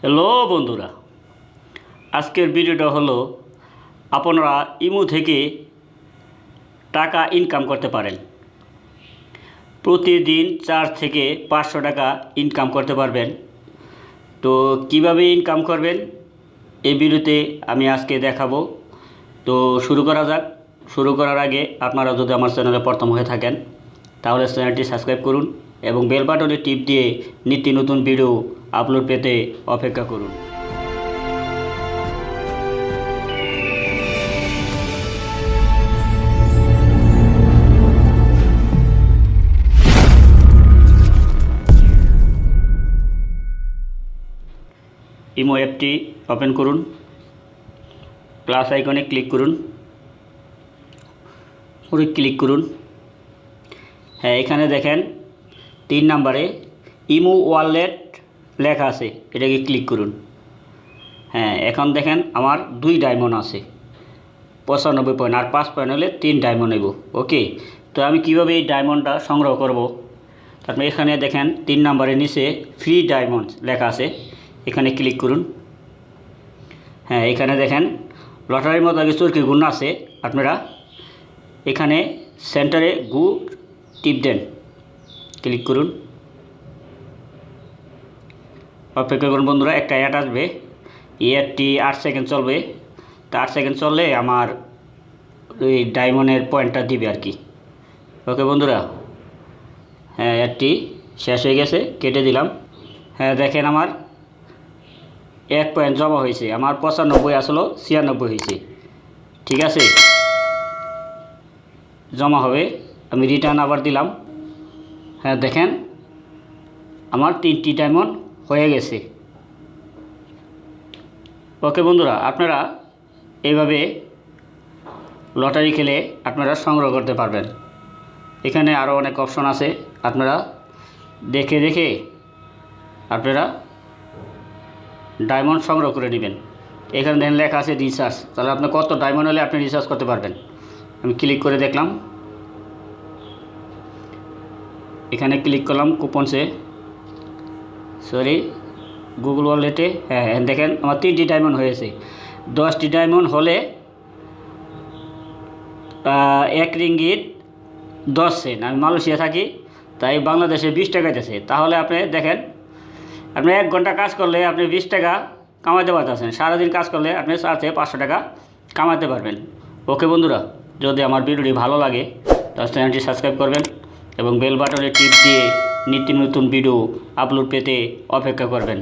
Hello বন্ধুরা, আজকের ভিডিওটা হলো আপনারা ইমো থেকে টাকা ইনকাম করতে পারেন। প্রতিদিন 4 থেকে 500 টাকা ইনকাম করতে পারবেন। তো কিভাবে ইনকাম করবেন এই ভিডিওতে আমি আজকে দেখাবো। তো শুরু করা যাক। শুরু করার আগে আপনারা যদি আমার চ্যানেলে প্রথম হয়ে থাকেন তাহলে চ্যানেলটি সাবস্ক্রাইব করুন এবং বেল বাটনে টিপ দিয়ে নিত্য নতুন ভিডিও আপলোড পেতে অপেক্ষা করুন। ইমো অ্যাপটি ওপেন করুন, প্লাস আইকনে ক্লিক করুন, পরে ক্লিক করুন। হ্যাঁ, এখানে দেখেন 3 নম্বরে ইমো ওয়ালেট লেখা আছে, এটাকে ক্লিক করুন। হ্যাঁ, এখন দেখেন আমার 2 ডায়মন্ড আছে, 95 পয়েন্ট, আর 5 পয়েন্ট হলে 3 ডায়মন্ড নেব। ওকে, তো আমি কিভাবে এই ডায়মন্ডটা সংগ্রহ করব? তারপরে এখানে দেখেন 3 নম্বরের নিচে ফ্রি ডায়মন্ড লেখা আছে, এখানে ক্লিক করুন। হ্যাঁ, এখানে দেখেন লটারির মতো কিছু কি গুণ আছে, আপনারা এখানে সেন্টারে গু টিপ দেন, ক্লিক করুন। অপেক্ষা করুন বন্ধুরা, একটা অ্যাড আসবে, এই অ্যাডটি 8 সেকেন্ড চলবে। তা 8 সেকেন্ড চললে আমার ওই ডায়মন্ডের পয়েন্টটা দিবে আর কি। ওকে বন্ধুরা, হ্যাঁ অ্যাডটি শেষ হয়ে গেছে, কেটে দিলাম। হ্যাঁ দেখেন আমার 1 পয়েন্ট জমা হয়েছে, আমার 95 আসলো 96 হয়েছে। ঠিক আছে, জমা হবে, আমি রিটার্ন আবার দিলাম। হ্যাঁ দেখেন আমার 3টি ডায়মন্ড হয়ে গেছে। ওকে বন্ধুরা, আপনারা এইভাবে লটারি খেলে আপনারা সংগ্রহ করতে পারবেন। এখানে আরও অনেক অপশন আছে, আপনারা দেখে দেখে আপনারা ডায়মন্ড সংগ্রহ করে নেবেন। এখানে দেখেন লেখা আছে রিচার্জ, তাহলে আপনি কত ডায়মন্ড হলে আপনি রিচার্জ করতে পারবেন। আমি ক্লিক করে দেখলাম, এখানে ক্লিক করলাম কুপনসে, গুগল ওয়ালেটে। হ্যাঁ দেখেন আমার 3টি ডায়মন্ড হয়েছে। 10টি ডায়মন্ড হলে 1 রিঙ্গিত 10 সেন্ট। আমি মালয়েশিয়া থাকি, তাই বাংলাদেশে 20 টাকা দিতেছে। তাহলে আপনি দেখেন, আপনি 1 ঘন্টা কাজ করলে আপনি 20 টাকা কামাতে পারতেছেন। সারাদিন কাজ করলে আপনি 4 থেকে 500 টাকা কামাতে পারবেন। ওকে বন্ধুরা, যদি আমার ভিডিওটি ভালো লাগে তাহলে চ্যানেলটি সাবস্ক্রাইব করবেন এবং বেল বাটনে টিপ দিয়ে নিত্য নতুন ভিডিও আপলোড পেতে অপেক্ষা করবেন।